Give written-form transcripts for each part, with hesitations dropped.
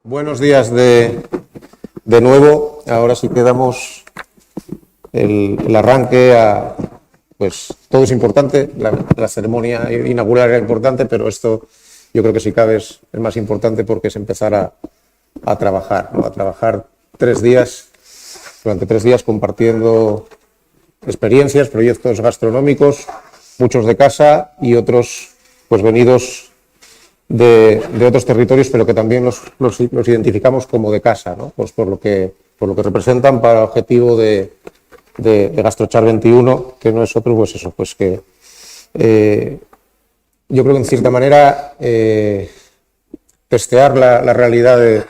Buenos días de nuevo. Ahora sí que damos el arranque a... Pues todo es importante, la ceremonia inaugural era importante, pero esto yo creo que si cabe es más importante porque es empezar a trabajar, ¿no? A trabajar 3 días, durante 3 días compartiendo experiencias, proyectos gastronómicos, muchos de casa y otros pues venidos de otros territorios, pero que también los identificamos como de casa, ¿no? Pues por lo que representan para el objetivo de GastroChart 21, que no es otro, pues eso, pues que yo creo que en cierta manera testear la realidad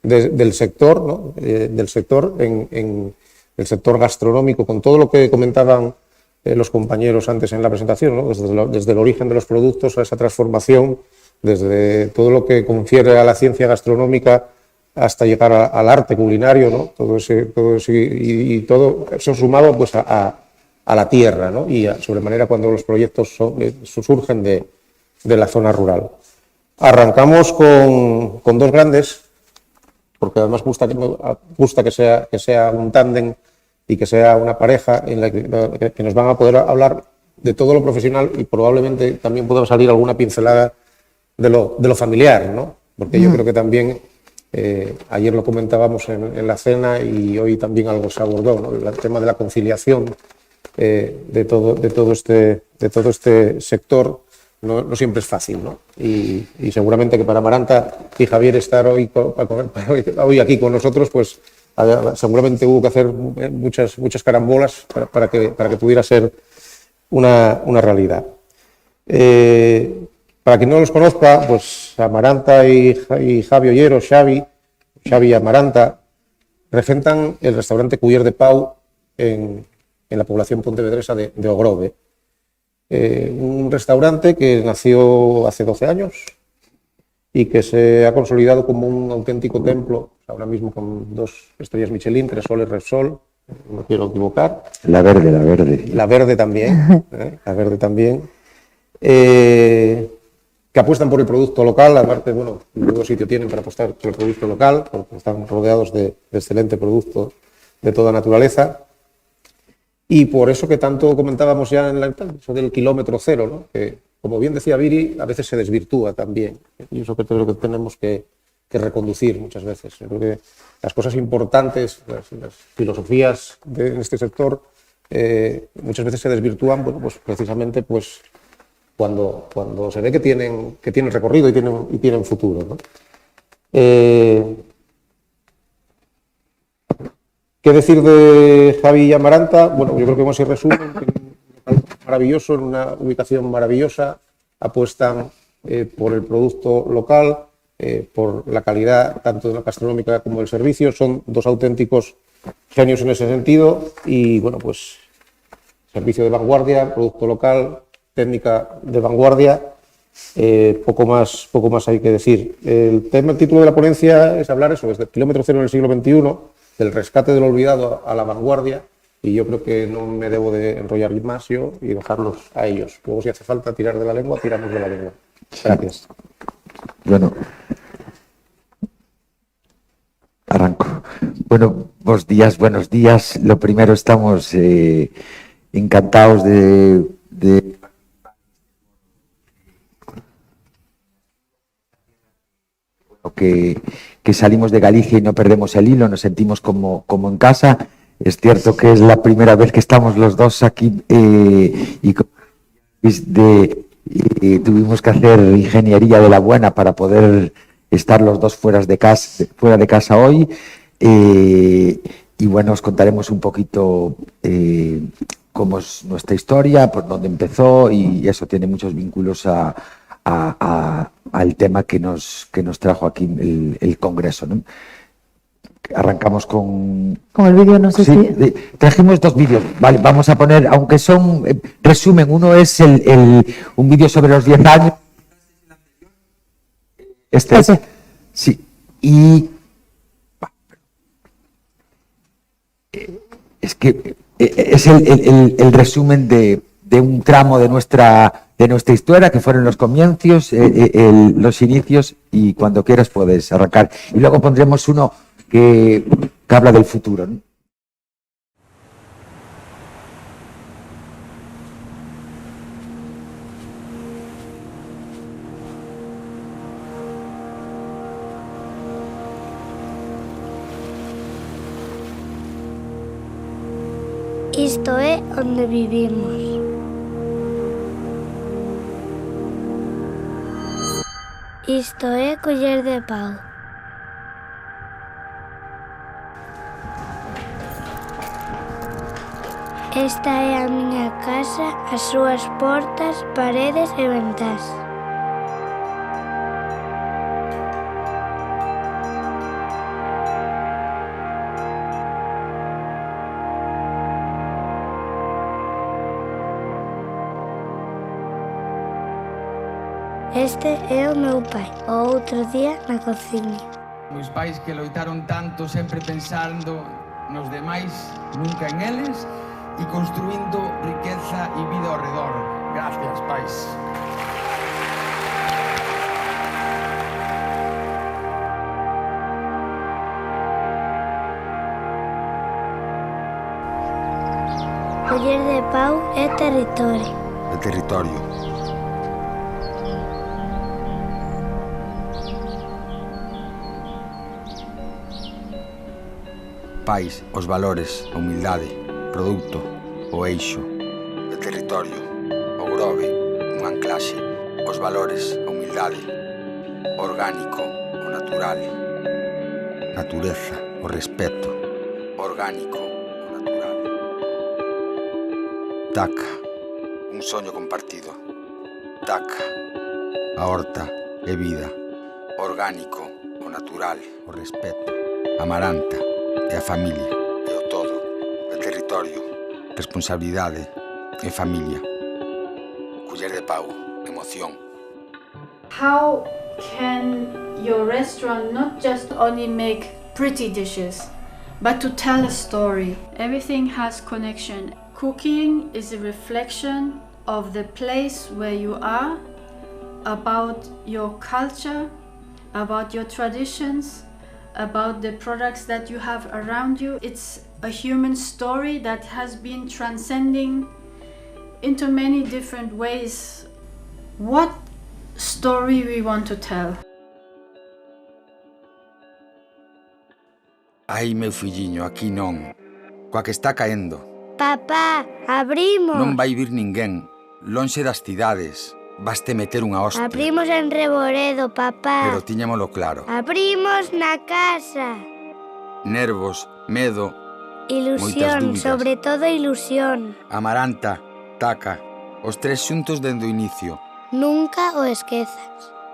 del sector, ¿no? Del sector en el sector gastronómico, con todo lo que comentaban los compañeros antes en la presentación, ¿no? Desde el origen de los productos a esa transformación, desde todo lo que confiere a la ciencia gastronómica hasta llegar al arte culinario, ¿no? Todo eso sumado pues a la tierra, ¿no? Y sobremanera cuando los proyectos surgen de la zona rural. Arrancamos con 2 grandes, porque además gusta que sea un tándem y que sea una pareja en la que nos van a poder hablar de todo lo profesional y probablemente también pueda salir alguna pincelada de lo familiar, ¿no? Porque yo creo que también ayer lo comentábamos en la cena y hoy también algo se abordó, ¿no? El tema de la conciliación de todo este sector no siempre es fácil, ¿no? Y seguramente que para Amaranta y Javier estar hoy aquí con nosotros, pues seguramente hubo que hacer muchas carambolas para que pudiera ser una realidad. Para quien no los conozca, pues Amaranta y Javi Ollero, Xavi y Amaranta, regentan el restaurante Culler de Pau en la población pontevedresa de Ogrove. Un restaurante que nació hace 12 años y que se ha consolidado como un auténtico templo, ahora mismo con 2 estrellas Michelin, 3 soles Repsol, no quiero equivocar. La verde. La verde también, la verde también. Que apuestan por el producto local, aparte, bueno, luego sitio tienen para apostar por el producto local, porque están rodeados de excelente producto de toda naturaleza. Y por eso que tanto comentábamos ya en eso del kilómetro cero, ¿no? Que, como bien decía Viri, a veces se desvirtúa también. Y eso creo que tenemos que reconducir muchas veces. Yo creo que las cosas importantes, las filosofías en este sector, muchas veces se desvirtúan, bueno, pues precisamente pues cuando se ve que tienen recorrido y tienen futuro, ¿no? ¿Qué decir de Javi y Amaranta? Bueno, yo creo que como se resume, un local maravilloso, en una ubicación maravillosa, apuestan por el producto local, por la calidad tanto de la gastronómica como del servicio. Son 2 auténticos genios en ese sentido y, bueno, pues servicio de vanguardia, producto local, técnica de vanguardia, poco más hay que decir. El título de la ponencia es hablar eso, desde el kilómetro cero en el siglo XXI, del rescate de lo olvidado a la vanguardia, y yo creo que no me debo de enrollar más yo y dejarlos a ellos. Luego, si hace falta tirar de la lengua, tiramos de la lengua. Gracias. Bueno, arranco. Bueno, buenos días. Lo primero, estamos encantados de que salimos de Galicia y no perdemos el hilo, nos sentimos como en casa. Es cierto que es la primera vez que estamos los dos aquí y tuvimos que hacer ingeniería de la buena para poder estar los dos fuera de casa hoy. Y bueno, os contaremos un poquito cómo es nuestra historia, por dónde empezó, y eso tiene muchos vínculos al tema que nos trajo aquí el Congreso, ¿no? Arrancamos con el vídeo, no sé si... Trajimos 2 vídeos, vale, vamos a poner, aunque son resumen, uno es un vídeo sobre los 10 años. Sí, y es que es el resumen de un tramo de nuestra de nuestra historia, que fueron los comienzos, los inicios, y cuando quieras puedes arrancar. Y luego pondremos uno que habla del futuro, ¿no? Isto é onde vivimos. Isto é Coller de Pau. Esta é a miña casa, as súas portas, paredes e ventás. Este é o meu pai, o outro día na cociña. Meus pais que loitaron tanto sempre pensando nos demais, nunca en eles, e construindo riqueza e vida ao redor. Gracias, pais. Coller de Pau é territorio. É territorio. Pais, os valores, a humildade, produto, o eixo, o territorio, o grove, un anclaxe, os valores, a humildade, o orgánico, o natural, natureza, o respeto, o orgánico, o natural. Taca, un soño compartido. Taca, a horta é vida, o orgánico, o natural, o respeto, Amaranta, é a familia, é o todo, é territorio, responsabilidade, é familia. Coller de Pau, emoción. How can your restaurant not just only make pretty dishes, but to tell a story? Everything has connection. Cooking is a reflection of the place where you are, about your culture, about your traditions, about the products that you have around you. It's a human story that has been transcending into many different ways. What story we want to tell? Ai, meu filliño, aquí non. Coa que está caendo. Papá, abrimos. Non vai vir ninguén. Lonxe das cidades. Baste meter unha hostia. Abrimos en Reboredo, papá. Pero tiñámolo claro. Abrimos na casa. Nervos, medo, Ilusión, dúbidas. sobre todo ilusión. Amaranta, Taca, os tres xuntos dende o inicio. Nunca o esquezas.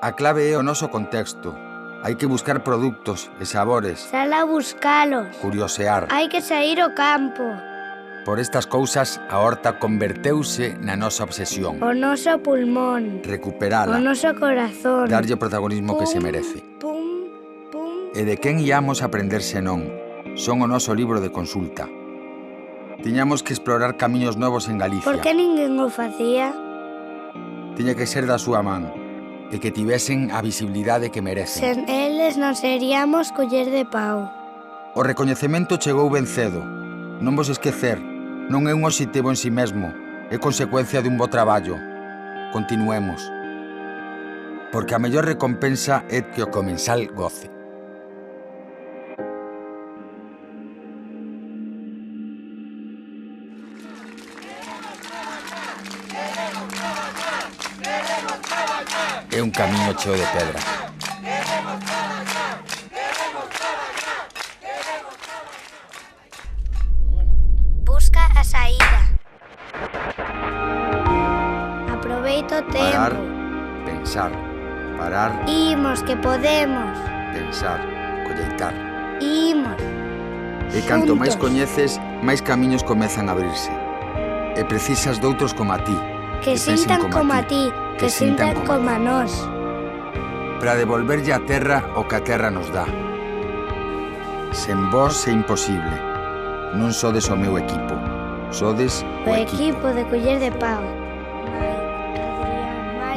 A clave é o noso contexto. Hai que buscar produtos e sabores, Sal a buscalos. curiosear. Hai que sair ao campo. Por estas cousas, a horta converteuse na nosa obsesión. O noso pulmón. O Recuperala, noso corazón. darlle o protagonismo que se merece. Pum, pum. E de quen íamos aprender senón? Son o noso libro de consulta. Tiñamos que explorar camiños novos en Galicia. Por que ninguén o facía? Tiña que ser da súa man, e que tivesen a visibilidade que merecen. Sen eles non seríamos Coller de Pau. O recoñecemento chegou ben cedo. Non vos esquecer, non é un obxectivo en si mesmo, é consecuencia dun bo traballo. Continuemos. Porque a mellor recompensa é que o comensal goce. É un camiño cheo de pedra. Busca a saída. Aproveita o Parar, tempo. pensar, parar, Imos, que podemos. pensar, colleitar. Imos. E canto máis Xuntos. coñeces, máis camiños comezan a abrirse. E precisas doutros como a ti. Que pensen sintan como a ti, que sintan como a nós. Para devolverlle a terra o que a terra nos dá. Sen vós é imposible. Non sodes o meu equipo, sodes O equipo de Coller de Pau. Mai, Adrián.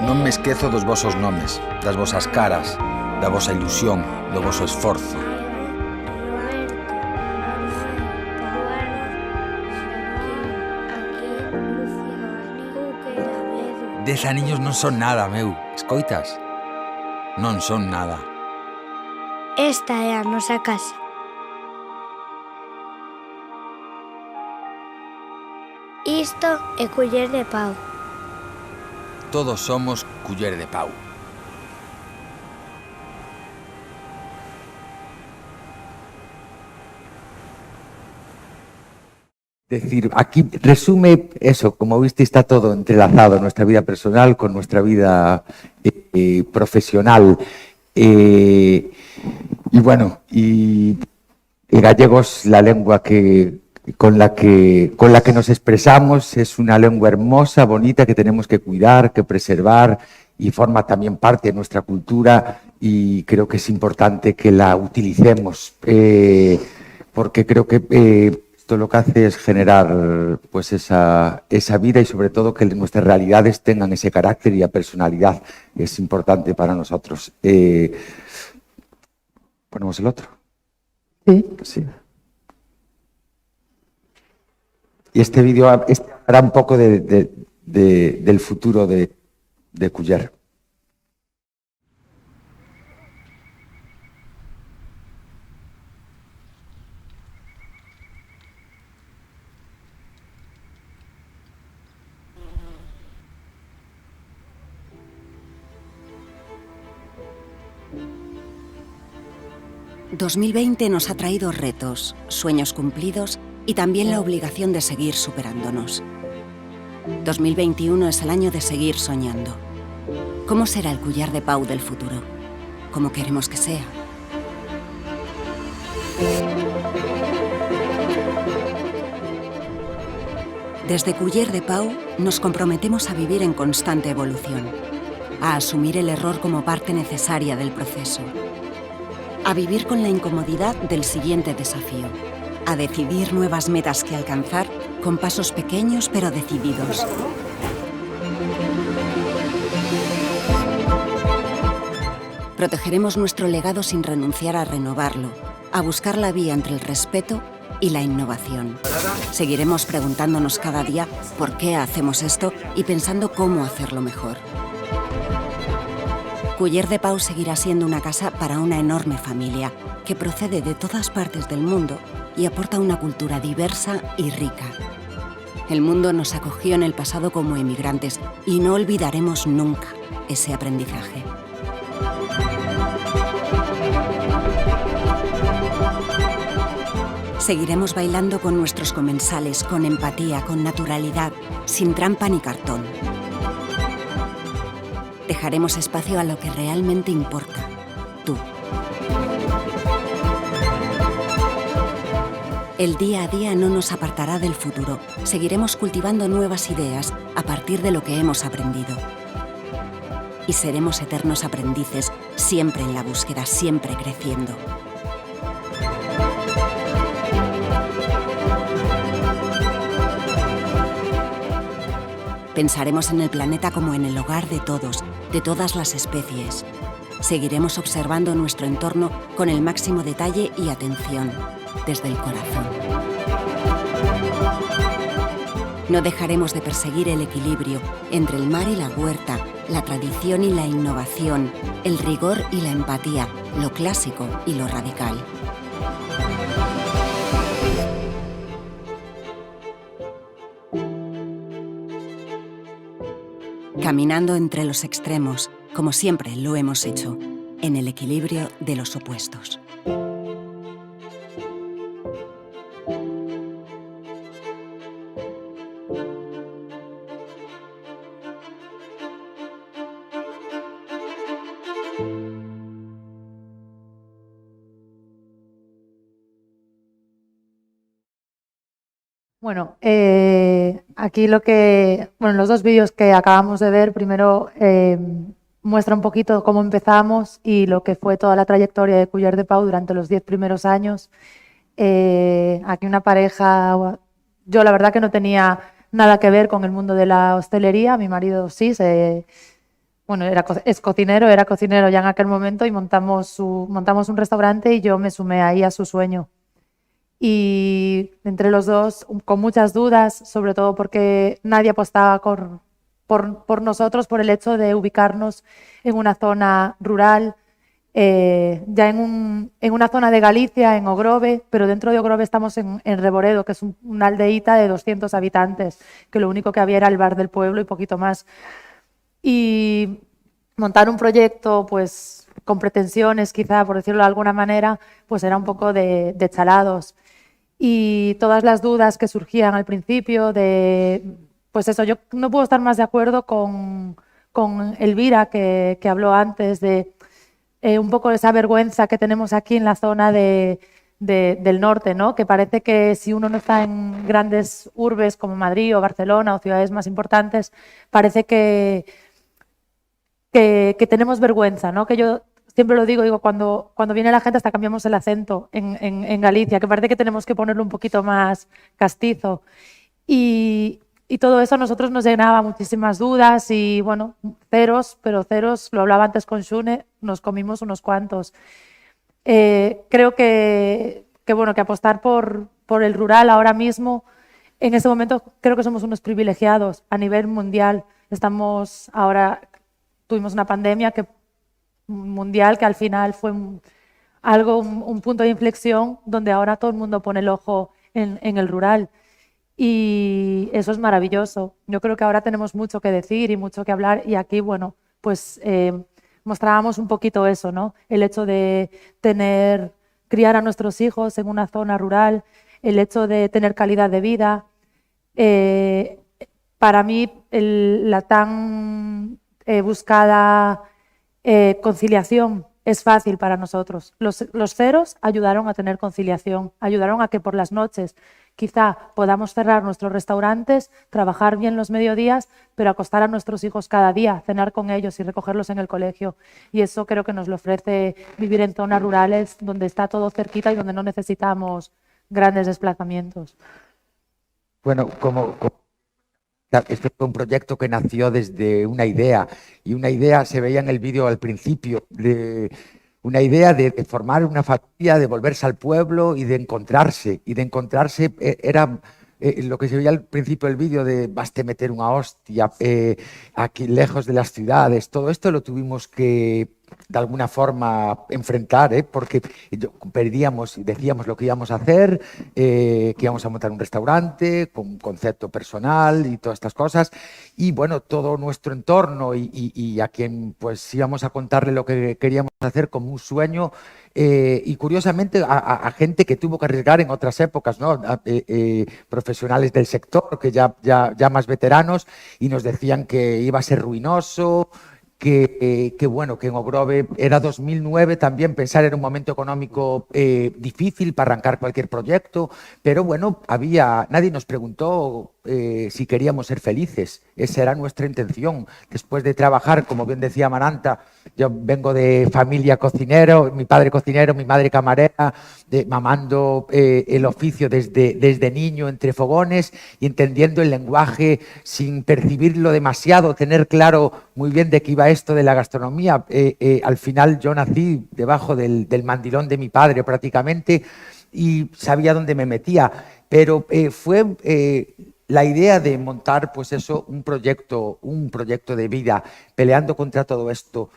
Non me esquezo dos vosos nomes, das vosas caras, da vosa ilusión, do voso esforzo. Dez aniños non son nada, meu. Escoitas? Non son nada. Esta é a nosa casa. Isto é Culler de Pau. Todos somos Culler de Pau. Decir, aquí resume eso, como viste, está todo entrelazado, nuestra vida personal con nuestra vida profesional. Y bueno, y gallegos, la lengua con la que nos expresamos, es una lengua hermosa, bonita, que tenemos que cuidar, que preservar, y forma también parte de nuestra cultura, y creo que es importante que la utilicemos, porque creo que esto lo que hace es generar pues esa vida, y sobre todo que nuestras realidades tengan ese carácter y la personalidad. Es importante para nosotros. ¿Ponemos el otro? Sí. Y este vídeo hablará un poco del futuro de Culler. ...2020 nos ha traído retos, sueños cumplidos y también la obligación de seguir superándonos. 2021 es el año de seguir soñando. ¿Cómo será el Culler de Pau del futuro? ¿Cómo queremos que sea? Desde Culler de Pau nos comprometemos a vivir en constante evolución, a asumir el error como parte necesaria del proceso, a vivir con la incomodidad del siguiente desafío, a decidir nuevas metas que alcanzar con pasos pequeños pero decididos. Protegeremos nuestro legado sin renunciar a renovarlo, a buscar la vía entre el respeto y la innovación. Seguiremos preguntándonos cada día por qué hacemos esto y pensando cómo hacerlo mejor. Culler de Pau seguirá siendo una casa para una enorme familia que procede de todas partes del mundo y aporta una cultura diversa y rica. El mundo nos acogió en el pasado como emigrantes y no olvidaremos nunca ese aprendizaje. Seguiremos bailando con nuestros comensales, con empatía, con naturalidad, sin trampa ni cartón. Dejaremos espacio a lo que realmente importa, tú. El día a día no nos apartará del futuro. Seguiremos cultivando nuevas ideas a partir de lo que hemos aprendido. Y seremos eternos aprendices, siempre en la búsqueda, siempre creciendo. Pensaremos en el planeta como en el hogar de todos, de todas las especies. Seguiremos observando nuestro entorno con el máximo detalle y atención, desde el corazón. No dejaremos de perseguir el equilibrio entre el mar y la huerta, la tradición y la innovación, el rigor y la empatía, lo clásico y lo radical. Caminando entre los extremos, como siempre lo hemos hecho, en el equilibrio de los opuestos. Bueno, aquí los dos vídeos que acabamos de ver, primero muestra un poquito cómo empezamos y lo que fue toda la trayectoria de Culler de Pau durante los 10 primeros años. Aquí una pareja, yo la verdad que no tenía nada que ver con el mundo de la hostelería, mi marido sí, bueno, es cocinero, era cocinero ya en aquel momento y montamos un restaurante y yo me sumé ahí a su sueño. Y entre los dos, con muchas dudas, sobre todo porque nadie apostaba por nosotros, por el hecho de ubicarnos en una zona rural, ya en una zona de Galicia, en Ogrove, pero dentro de Ogrove estamos en Reboredo, que es una aldeíta de 200 habitantes, que lo único que había era el bar del pueblo y poquito más. Y montar un proyecto, pues, con pretensiones, quizá, por decirlo de alguna manera, pues era un poco de chalados. Y todas las dudas que surgían al principio pues eso, yo no puedo estar más de acuerdo con Elvira, que habló antes de un poco esa vergüenza que tenemos aquí en la zona del norte, ¿no? Que parece que si uno no está en grandes urbes como Madrid o Barcelona o ciudades más importantes, parece que tenemos vergüenza, ¿no? Que yo siempre lo digo, cuando viene la gente hasta cambiamos el acento en Galicia, que parece que tenemos que ponerlo un poquito más castizo. Y todo eso a nosotros nos llenaba muchísimas dudas y, bueno, ceros, lo hablaba antes con Xune, nos comimos unos cuantos. Creo que apostar por el rural ahora mismo, en ese momento creo que somos unos privilegiados a nivel mundial. Tuvimos una pandemia mundial que al final fue un punto de inflexión donde ahora todo el mundo pone el ojo en el rural. Y eso es maravilloso. Yo creo que ahora tenemos mucho que decir y mucho que hablar y aquí, bueno, pues mostrábamos un poquito eso, ¿no? El hecho de criar a nuestros hijos en una zona rural, el hecho de tener calidad de vida. Para mí, la tan buscada conciliación es fácil para nosotros. Los ceros ayudaron a tener conciliación, ayudaron a que por las noches quizá podamos cerrar nuestros restaurantes, trabajar bien los mediodías, pero acostar a nuestros hijos cada día, cenar con ellos y recogerlos en el colegio. Y eso creo que nos lo ofrece vivir en zonas rurales donde está todo cerquita y donde no necesitamos grandes desplazamientos. Bueno, este fue un proyecto que nació desde una idea, y una idea se veía en el vídeo al principio, una idea de formar una familia, de volverse al pueblo y de encontrarse. Era lo que se veía al principio del vídeo de baste meter una hostia, aquí lejos de las ciudades. Todo esto lo tuvimos que, de alguna forma, enfrentar, porque perdíamos y decíamos lo que íbamos a hacer, que íbamos a montar un restaurante con un concepto personal y todas estas cosas. Y bueno, todo nuestro entorno y a quien pues íbamos a contarle lo que queríamos hacer como un sueño, y curiosamente a gente que tuvo que arriesgar en otras épocas, ¿no? Profesionales del sector que ya más veteranos, y nos decían que iba a ser ruinoso, que en Ogrove era 2009 también, pensar era un momento económico difícil para arrancar cualquier proyecto, pero bueno, nadie nos preguntó si queríamos ser felices. Esa era nuestra intención. Después de trabajar, como bien decía Amaranta, yo vengo de familia cocinero, mi padre cocinero, mi madre camarera, mamando el oficio desde niño entre fogones y entendiendo el lenguaje sin percibirlo demasiado, tener claro muy bien de qué iba esto de la gastronomía. Al final yo nací debajo del mandilón de mi padre prácticamente y sabía dónde me metía, pero fue la idea de montar pues eso, un proyecto de vida, peleando contra todo esto.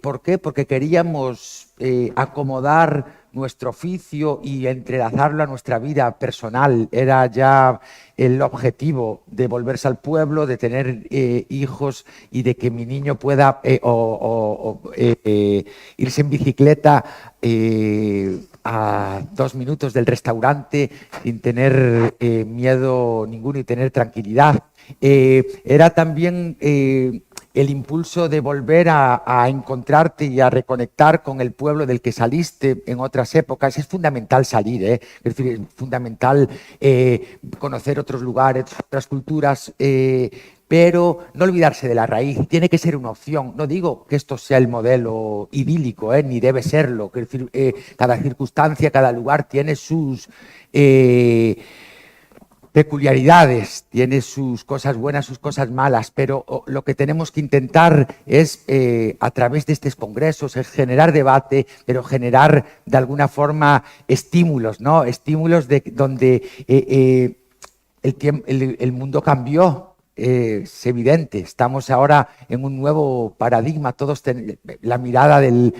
¿Por qué? Porque queríamos acomodar nuestro oficio y entrelazarlo a nuestra vida personal. Era ya el objetivo de volverse al pueblo, de tener hijos y de que mi niño pueda irse en bicicleta a 2 minutos del restaurante sin tener miedo ninguno y tener tranquilidad. Era también el impulso de volver a encontrarte y a reconectar con el pueblo del que saliste en otras épocas. Es fundamental salir, es decir, es fundamental conocer otros lugares, otras culturas, pero no olvidarse de la raíz. Tiene que ser una opción. No digo que esto sea el modelo idílico, ni debe serlo. Es decir, cada circunstancia, cada lugar tiene sus peculiaridades, tiene sus cosas buenas, sus cosas malas, pero lo que tenemos que intentar es, a través de estos congresos, es generar debate, pero generar de alguna forma estímulos, ¿no? Estímulos donde el mundo cambió. Es evidente, estamos ahora en un nuevo paradigma, la mirada del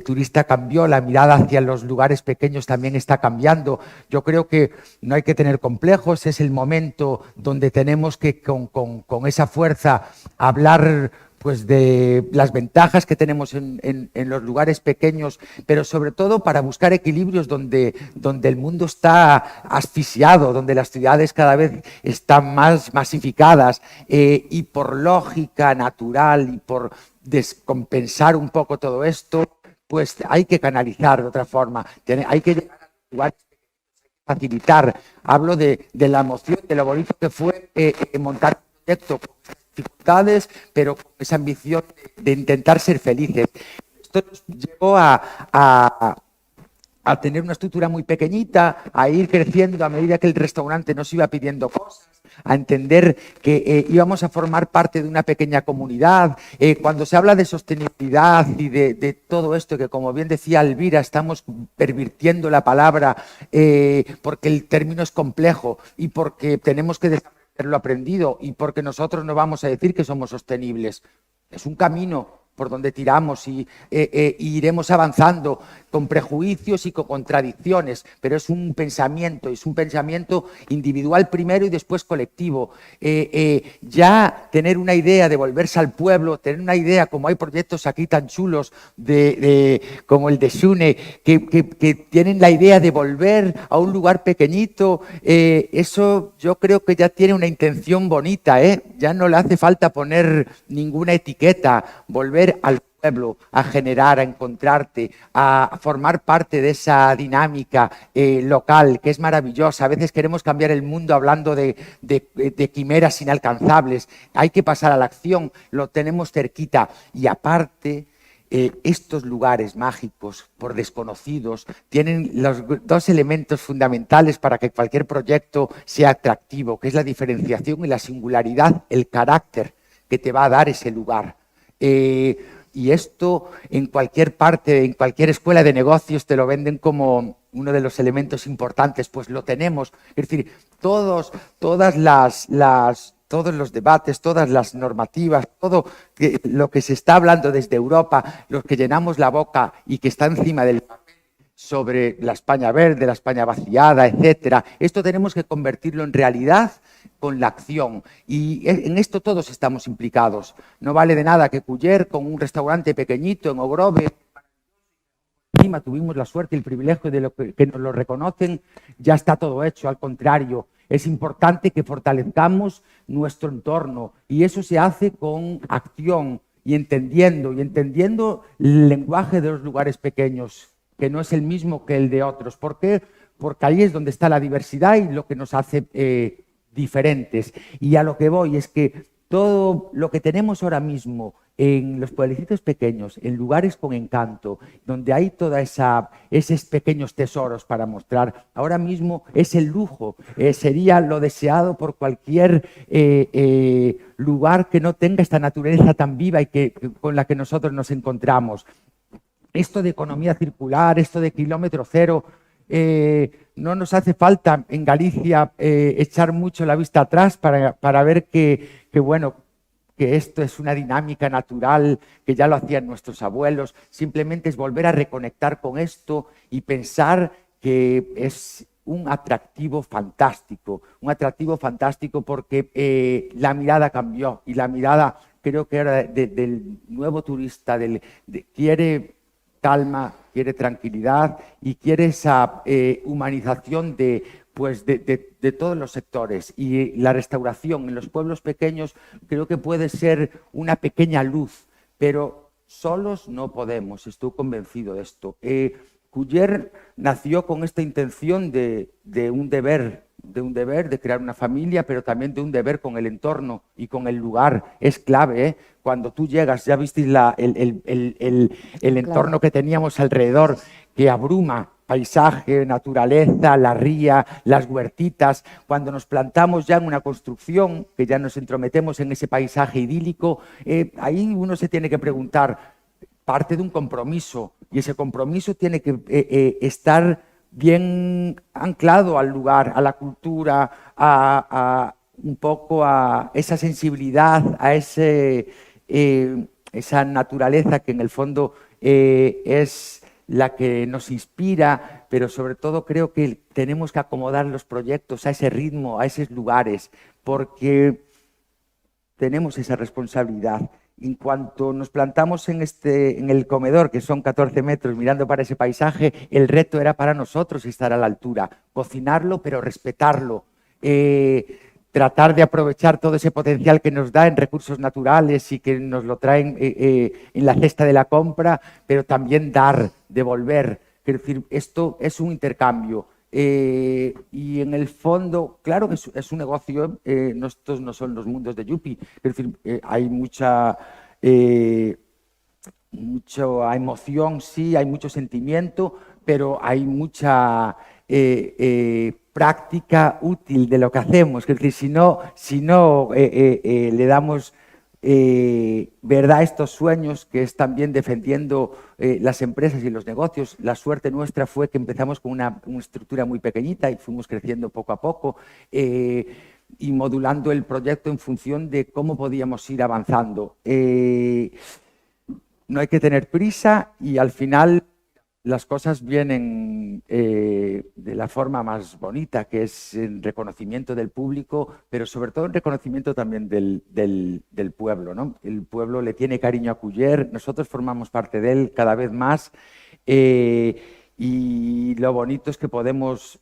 turista cambió, la mirada hacia los lugares pequeños también está cambiando. Yo creo que no hay que tener complejos, es el momento donde tenemos que con esa fuerza hablar pues de las ventajas que tenemos en los lugares pequeños, pero sobre todo para buscar equilibrios donde el mundo está asfixiado, donde las ciudades cada vez están más masificadas y por lógica natural y por descompensar un poco todo esto, pues hay que canalizar de otra forma, hay que llegar a lugares facilitar. Hablo de la emoción, de lo bonito que fue montar un proyecto con dificultades, pero con esa ambición de intentar ser felices. Esto nos llevó a tener una estructura muy pequeñita, a ir creciendo a medida que el restaurante nos iba pidiendo cosas, a entender que íbamos a formar parte de una pequeña comunidad. Cuando se habla de sostenibilidad y de todo esto, que como bien decía Elvira, estamos pervirtiendo la palabra porque el término es complejo y porque tenemos que lo aprendido y porque nosotros no vamos a decir que somos sostenibles. Es un camino por donde tiramos y iremos avanzando con prejuicios y con contradicciones, pero es un pensamiento individual primero y después colectivo. Ya tener una idea de volverse al pueblo, tener una idea, como hay proyectos aquí tan chulos como el de Xune, que tienen la idea de volver a un lugar pequeñito, eso yo creo que ya tiene una intención bonita, ya no le hace falta poner ninguna etiqueta, volver al pueblo, a generar, a encontrarte, a formar parte de esa dinámica local, que es maravillosa. A veces queremos cambiar el mundo hablando de quimeras inalcanzables. Hay que pasar a la acción, lo tenemos cerquita. Y aparte, estos lugares mágicos, por desconocidos, tienen los dos elementos fundamentales para que cualquier proyecto sea atractivo, que es la diferenciación y la singularidad, el carácter que te va a dar ese lugar. Y esto en cualquier parte, en cualquier escuela de negocios te lo venden como uno de los elementos importantes, pues lo tenemos. Es decir, todos los debates, todas las normativas, todo lo que se está hablando desde Europa, los que llenamos la boca y que está encima del papel sobre la España verde, la España vaciada, etcétera, esto tenemos que convertirlo en realidad con la acción, y en esto todos estamos implicados. No vale de nada que Culler, con un restaurante pequeñito en Ogrove, encima tuvimos la suerte y el privilegio de que nos lo reconocen, ya está todo hecho. Al contrario, es importante que fortalezcamos nuestro entorno, y eso se hace con acción y entendiendo el lenguaje de los lugares pequeños, que no es el mismo que el de otros. ¿Por qué? Porque ahí es donde está la diversidad y lo que nos hace diferentes. Y a lo que voy es que todo lo que tenemos ahora mismo en los pueblecitos pequeños, en lugares con encanto, donde hay toda esos pequeños tesoros para mostrar, ahora mismo es el lujo, sería lo deseado por cualquier lugar que no tenga esta naturaleza tan viva y con la que nosotros nos encontramos. Esto de economía circular, esto de kilómetro cero, no nos hace falta en Galicia echar mucho la vista atrás para ver que esto es una dinámica natural, que ya lo hacían nuestros abuelos. Simplemente es volver a reconectar con esto y pensar que es un atractivo fantástico porque la mirada cambió, y la mirada, creo que era del nuevo turista, quiere calma, quiere tranquilidad y quiere esa humanización de todos los sectores. Y la restauración en los pueblos pequeños creo que puede ser una pequeña luz, pero solos no podemos, estoy convencido de esto. Culler nació con esta intención de un deber de crear una familia, pero también de un deber con el entorno y con el lugar. Es clave, Cuando tú llegas, ya visteis el entorno que teníamos alrededor, que abruma, paisaje, naturaleza, la ría, las huertitas. Cuando nos plantamos ya en una construcción, que ya nos entrometemos en ese paisaje idílico, ahí uno se tiene que preguntar, parte de un compromiso, y ese compromiso tiene que estar bien anclado al lugar, a la cultura, un poco a esa sensibilidad, a esa naturaleza que en el fondo es la que nos inspira, pero sobre todo creo que tenemos que acomodar los proyectos a ese ritmo, a esos lugares, porque tenemos esa responsabilidad. En cuanto nos plantamos en el comedor, que son 14 metros, mirando para ese paisaje, el reto era para nosotros estar a la altura, cocinarlo, pero respetarlo, tratar de aprovechar todo ese potencial que nos da en recursos naturales y que nos lo traen en la cesta de la compra, pero también dar, devolver. Es decir, esto es un intercambio. Y en el fondo, claro que es un negocio, estos no son los mundos de Yupi, es decir, hay mucha emoción, sí, hay mucho sentimiento, pero hay mucha práctica útil de lo que hacemos. Es decir, si no le damos verdad a estos sueños, que es también defendiendo las empresas y los negocios. La suerte nuestra fue que empezamos con una estructura muy pequeñita y fuimos creciendo poco a poco y modulando el proyecto en función de cómo podíamos ir avanzando. No hay que tener prisa y al final las cosas vienen de la forma más bonita, que es el reconocimiento del público, pero sobre todo el reconocimiento también del pueblo, ¿no? El pueblo le tiene cariño a Culler, nosotros formamos parte de él cada vez más y lo bonito es que podemos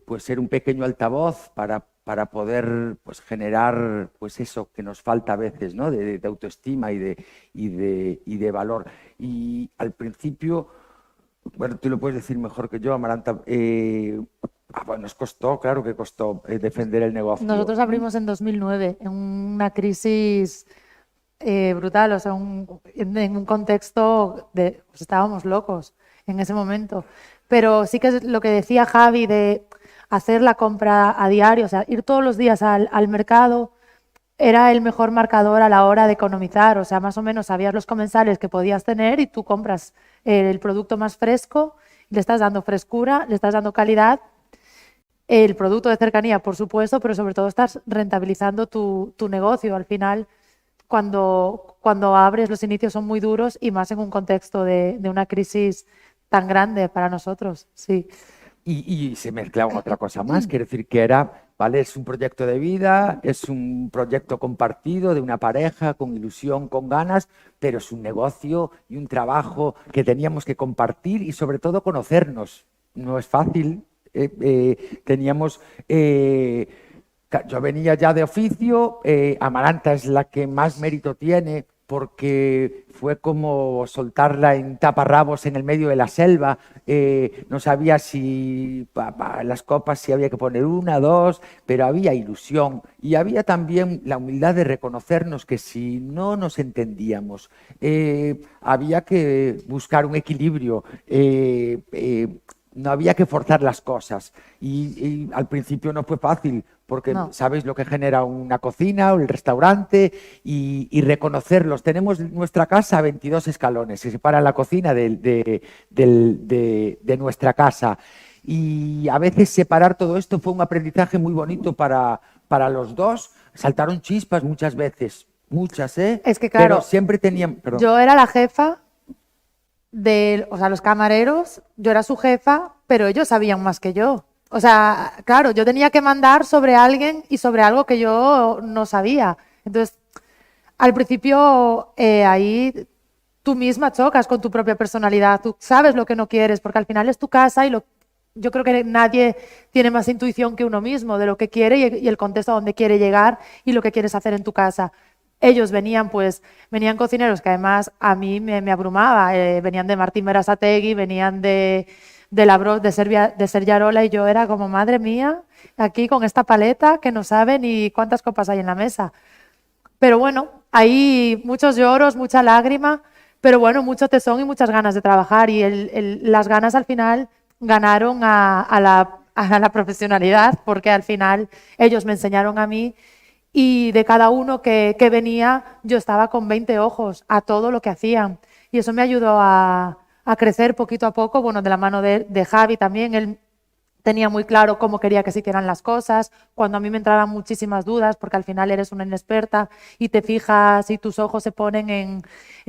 pues ser un pequeño altavoz para poder pues, generar pues eso que nos falta a veces, ¿no? de autoestima y de valor. Y al principio... Bueno, tú lo puedes decir mejor que yo, Amaranta. Bueno, nos costó, claro que costó defender el negocio. Nosotros abrimos en 2009, en una crisis brutal, o sea, en un contexto de... Pues estábamos locos en ese momento. Pero sí que es lo que decía Javi de hacer la compra a diario, o sea, ir todos los días al mercado era el mejor marcador a la hora de economizar, o sea, más o menos sabías los comensales que podías tener y tú compras el producto más fresco, le estás dando frescura, le estás dando calidad, el producto de cercanía, por supuesto, pero sobre todo estás rentabilizando tu negocio. Al final, cuando abres, los inicios son muy duros y más en un contexto de una crisis tan grande para nosotros, sí. Y se mezclaba otra cosa más, quiere decir que ¿vale? Es un proyecto de vida, es un proyecto compartido de una pareja, con ilusión, con ganas, pero es un negocio y un trabajo que teníamos que compartir y sobre todo conocernos. No es fácil. Teníamos... yo venía ya de oficio, Amaranta es la que más mérito tiene porque fue como soltarla en taparrabos en el medio de la selva. No sabía si las copas si había que poner 1, 2, pero había ilusión y había también la humildad de reconocernos que si no nos entendíamos, había que buscar un equilibrio. No había que forzar las cosas y al principio no fue fácil porque no. Sabéis lo que genera una cocina o el restaurante y reconocerlos. Tenemos nuestra casa a 22 escalones, se separa la cocina de nuestra casa y a veces separar todo esto fue un aprendizaje muy bonito para los dos. Saltaron chispas muchas veces, muchas, Es que claro, pero siempre tenían... Perdón. Yo era la jefa o sea, los camareros, yo era su jefa, pero ellos sabían más que yo. O sea, claro, yo tenía que mandar sobre alguien y sobre algo que yo no sabía. Entonces, al principio, ahí tú misma chocas con tu propia personalidad. Tú sabes lo que no quieres, porque al final es tu casa y yo creo que nadie tiene más intuición que uno mismo de lo que quiere y el contexto a donde quiere llegar y lo que quieres hacer en tu casa. Ellos venían cocineros que además a mí me abrumaba, venían de Martín Berasategui, venían de Sergiarola y yo era como, madre mía, aquí con esta paleta que no sabe ni cuántas copas hay en la mesa. Pero bueno, hay muchos lloros, mucha lágrima, pero bueno, mucho tesón y muchas ganas de trabajar y las ganas al final ganaron a la profesionalidad, porque al final ellos me enseñaron a mí y de cada uno que venía yo estaba con 20 ojos a todo lo que hacían. Y eso me ayudó a crecer poquito a poco, bueno, de la mano de Javi también. Él tenía muy claro cómo quería que se hicieran las cosas, cuando a mí me entraban muchísimas dudas, porque al final eres una inexperta y te fijas y tus ojos se ponen en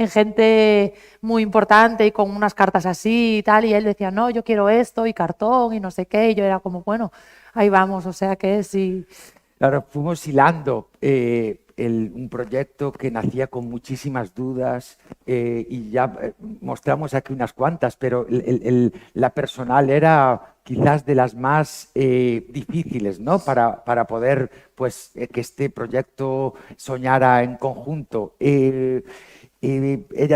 gente muy importante y con unas cartas así y tal, y él decía, no, yo quiero esto y cartón y no sé qué, y yo era como, bueno, ahí vamos, o sea que sí. Claro, fuimos hilando un proyecto que nacía con muchísimas dudas y ya mostramos aquí unas cuantas, pero la personal era quizás de las más difíciles, ¿no? Para poder, pues, que este proyecto soñara en conjunto. Ella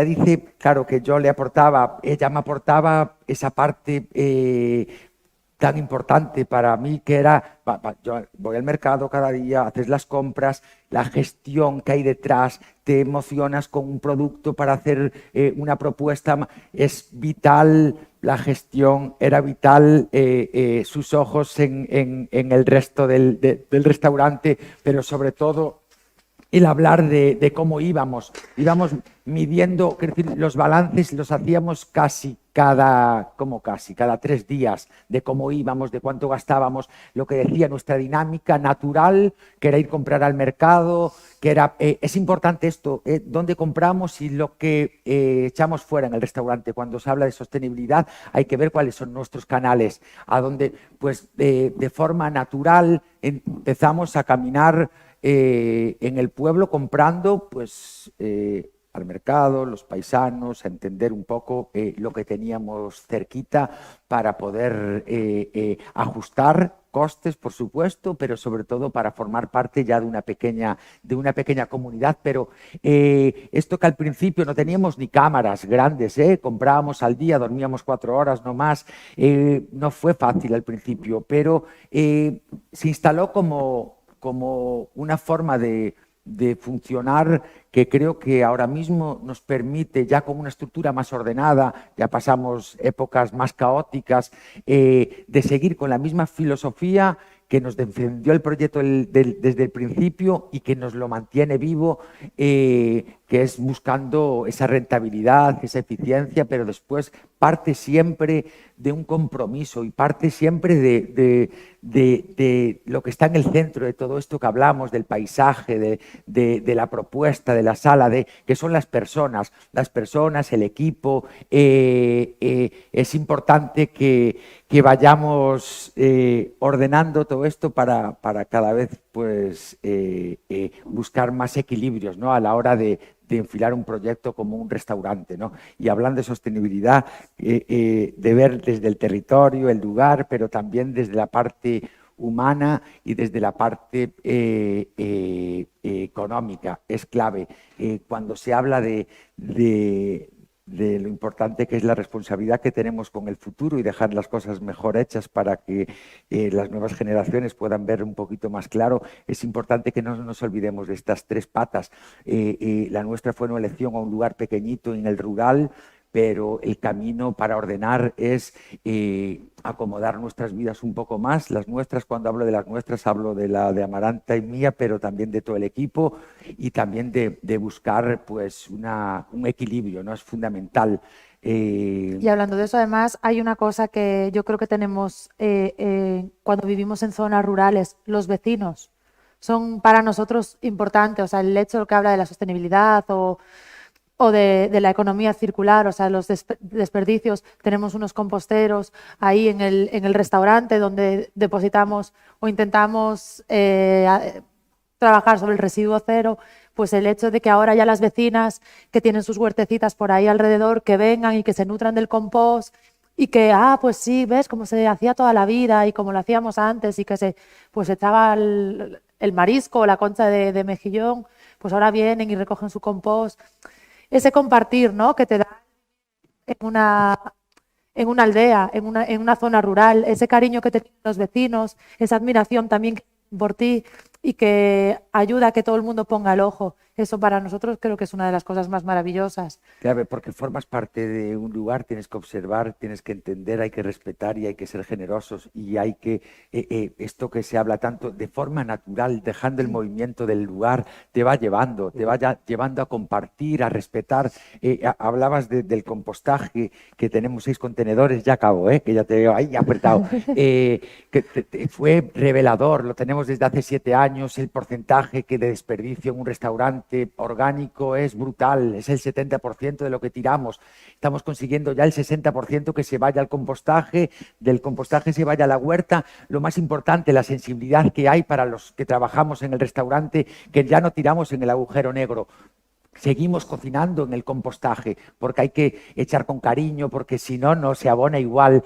dice, claro, que ella me aportaba esa parte tan importante para mí, que era, yo voy al mercado cada día, haces las compras, la gestión que hay detrás, te emocionas con un producto para hacer una propuesta, es vital la gestión, era vital sus ojos en el resto del restaurante, pero sobre todo el hablar de cómo íbamos midiendo, es decir, los balances los hacíamos cada 3 días, de cómo íbamos, de cuánto gastábamos, lo que decía nuestra dinámica natural, que era ir a comprar al mercado, que era, es importante esto, dónde compramos y lo que echamos fuera en el restaurante. Cuando se habla de sostenibilidad hay que ver cuáles son nuestros canales, a donde pues de forma natural empezamos a caminar en el pueblo comprando pues al mercado, los paisanos, a entender un poco lo que teníamos cerquita para poder ajustar costes, por supuesto, pero sobre todo para formar parte ya de una pequeña comunidad. Pero esto que al principio no teníamos ni cámaras grandes, comprábamos al día, dormíamos 4 horas no más, no fue fácil al principio, pero se instaló como una forma de funcionar que creo que ahora mismo nos permite, ya con una estructura más ordenada, ya pasamos épocas más caóticas, de seguir con la misma filosofía que nos defendió el proyecto desde el principio y que nos lo mantiene vivo, que es buscando esa rentabilidad, esa eficiencia, pero después parte siempre de un compromiso y parte siempre de lo que está en el centro de todo esto que hablamos, del paisaje, de la propuesta, de la sala, que son las personas, el equipo. Es importante que vayamos ordenando todo esto para cada vez pues, buscar más equilibrios, ¿no? A la hora de enfilar un proyecto como un restaurante, ¿no? Y hablando de sostenibilidad, de ver desde el territorio, el lugar, pero también desde la parte humana y desde la parte económica, es clave. Cuando se habla de lo importante que es la responsabilidad que tenemos con el futuro y dejar las cosas mejor hechas para que las nuevas generaciones puedan ver un poquito más claro, es importante que no nos olvidemos de estas 3 patas. La nuestra fue una elección a un lugar pequeñito en el rural, pero el camino para ordenar es acomodar nuestras vidas un poco más. Las nuestras, cuando hablo de las nuestras, hablo de la de Amaranta y mía, pero también de todo el equipo y también de buscar pues, un equilibrio, ¿no? Es fundamental. Y hablando de eso, además, hay una cosa que yo creo que tenemos cuando vivimos en zonas rurales, los vecinos son para nosotros importantes. O sea, el hecho que habla de la sostenibilidad o de la economía circular, o sea, los desperdicios. Tenemos unos composteros ahí en el restaurante donde depositamos o intentamos trabajar sobre el residuo cero. Pues el hecho de que ahora ya las vecinas que tienen sus huertecitas por ahí alrededor, que vengan y que se nutran del compost y que, pues sí, ves cómo se hacía toda la vida y como lo hacíamos antes y que se echaba el marisco o la concha de mejillón, pues ahora vienen y recogen su compost. Ese compartir, ¿no?, que te da en una aldea, en una zona rural, ese cariño que te tienen los vecinos, esa admiración también por ti y que ayuda a que todo el mundo ponga el ojo. eso para nosotros creo que es una de las cosas más maravillosas. Claro, porque formas parte de un lugar, tienes que observar, tienes que entender, hay que respetar y hay que ser generosos y hay que, esto que se habla tanto, de forma natural, dejando el movimiento del lugar, te va llevando a compartir, a respetar. Hablabas del compostaje, que tenemos 6 contenedores, ya acabo, que ya te veo ahí apretado. Fue revelador, lo tenemos desde hace 7 años, el porcentaje que de desperdicio en un restaurante orgánico es brutal, es el 70% de lo que tiramos. Estamos consiguiendo ya el 60% que se vaya al compostaje, del compostaje se vaya a la huerta. Lo más importante, la sensibilidad que hay para los que trabajamos en el restaurante, que ya no tiramos en el agujero negro. Seguimos cocinando en el compostaje porque hay que echar con cariño, porque si no, no se abona igual.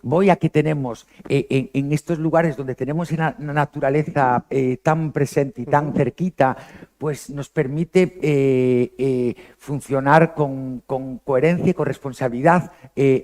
Voy a que tenemos en estos lugares donde tenemos una naturaleza tan presente y tan cerquita, pues nos permite funcionar con coherencia y con responsabilidad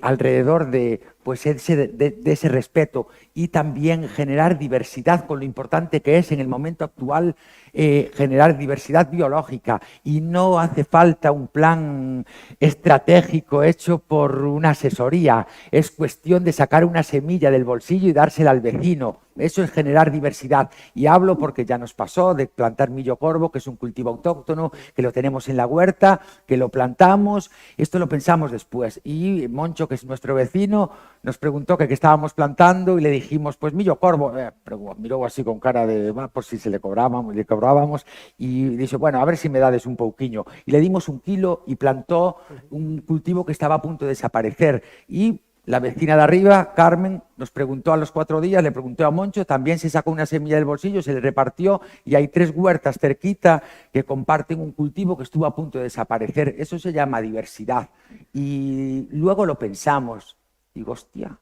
alrededor de ese respeto y también generar diversidad, con lo importante que es en el momento actual generar diversidad biológica. Y no hace falta un plan estratégico hecho por una asesoría, es cuestión de sacar una semilla del bolsillo y dársela al vecino. Eso es generar diversidad. Y hablo porque ya nos pasó de plantar millo corvo, que es un cultivo autóctono, que lo tenemos en la huerta, que lo plantamos. Esto lo pensamos después. Y Moncho, que es nuestro vecino, nos preguntó que qué estábamos plantando y le dijimos, pues millo corvo. Pero miró así con cara de, por si se le cobrábamos. Y dice, bueno, a ver si me dades un pouquiño. Y le dimos 1 kilo y plantó un cultivo que estaba a punto de desaparecer. Y la vecina de arriba, Carmen, nos preguntó a los 4 días, le preguntó a Moncho, también se sacó una semilla del bolsillo, se le repartió y hay 3 huertas cerquita que comparten un cultivo que estuvo a punto de desaparecer. Eso se llama diversidad. Y luego lo pensamos. Digo, hostia,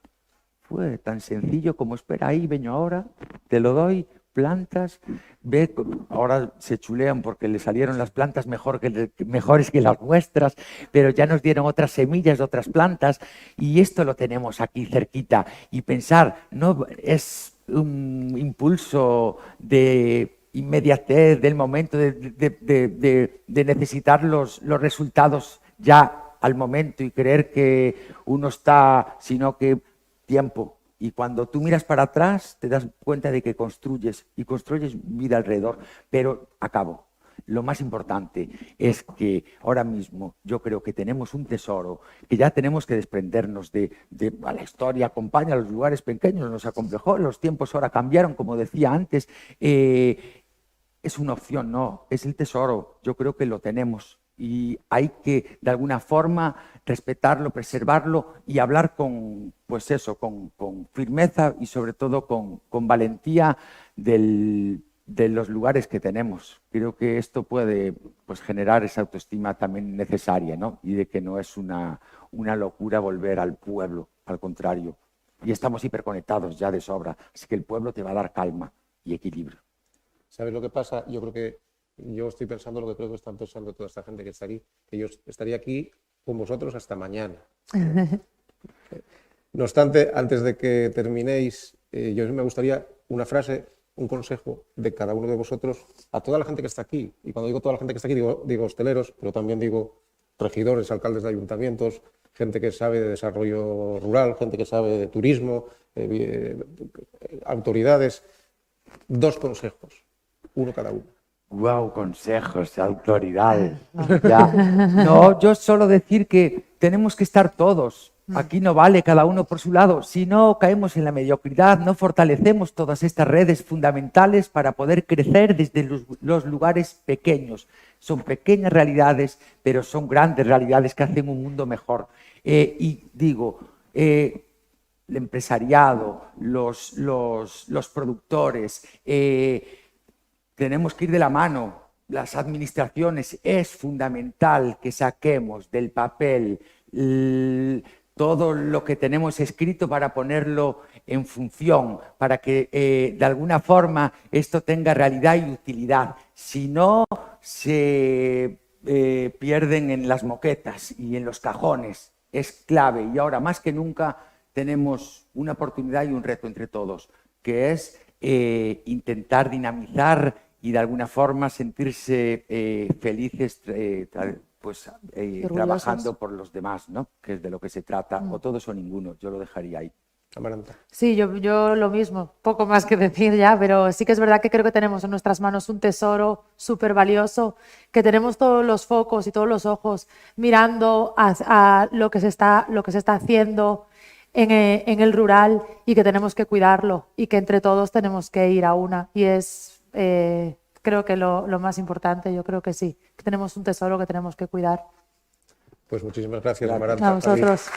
fue tan sencillo como espera ahí, veño ahora, te lo doy, plantas, ve, ahora se chulean porque le salieron las plantas mejores que las nuestras, pero ya nos dieron otras semillas de otras plantas y esto lo tenemos aquí cerquita. Y pensar, no es un impulso de inmediatez del momento de necesitar los resultados ya al momento y creer que uno está, sino que tiempo. Y cuando tú miras para atrás, te das cuenta de que construyes y construyes vida alrededor. Pero acabo. Lo más importante es que ahora mismo yo creo que tenemos un tesoro, que ya tenemos que desprendernos de la historia acompaña a los lugares pequeños, nos acomplejó, los tiempos ahora cambiaron, como decía antes. Es una opción, no, es el tesoro. Yo creo que lo tenemos. Y hay que, de alguna forma, respetarlo, preservarlo y hablar con firmeza y sobre todo con valentía de los lugares que tenemos. Creo que esto puede generar esa autoestima también necesaria, ¿no? Y de que no es una locura volver al pueblo, al contrario. Y estamos hiperconectados ya de sobra, así que el pueblo te va a dar calma y equilibrio. ¿Sabes lo que pasa? Yo creo que yo estoy pensando lo que creo que están pensando toda esta gente que está aquí, que yo estaría aquí con vosotros hasta mañana. No obstante, antes de que terminéis, yo me gustaría una frase, un consejo de cada uno de vosotros a toda la gente que está aquí. Y cuando digo toda la gente que está aquí, digo hosteleros, pero también digo regidores, alcaldes de ayuntamientos, gente que sabe de desarrollo rural, gente que sabe de turismo, autoridades. 2 consejos, uno cada uno. Wow, consejos, autoridades. Ya. No, yo solo decir que tenemos que estar todos. Aquí no vale cada uno por su lado. Si no caemos en la mediocridad, no fortalecemos todas estas redes fundamentales para poder crecer desde los lugares pequeños. Son pequeñas realidades, pero son grandes realidades que hacen un mundo mejor. Y digo, el empresariado, los productores, tenemos que ir de la mano. Las administraciones, es fundamental que saquemos del papel todo lo que tenemos escrito para ponerlo en función, para que de alguna forma esto tenga realidad y utilidad. Si no, se pierden en las moquetas y en los cajones. Es clave y ahora más que nunca tenemos una oportunidad y un reto entre todos, que es intentar dinamizar y de alguna forma sentirse felices trabajando por los demás, ¿no? Que es de lo que se trata, o todos o ninguno, yo lo dejaría ahí. Amaranta. Sí, yo lo mismo, poco más que decir ya, pero sí que es verdad que creo que tenemos en nuestras manos un tesoro súper valioso, que tenemos todos los focos y todos los ojos mirando a lo que se está haciendo en el rural y que tenemos que cuidarlo y que entre todos tenemos que ir a una. Y es, creo que lo más importante, yo creo que sí, que tenemos un tesoro que tenemos que cuidar. Pues muchísimas gracias, Gracias. Amaranta. A vosotros.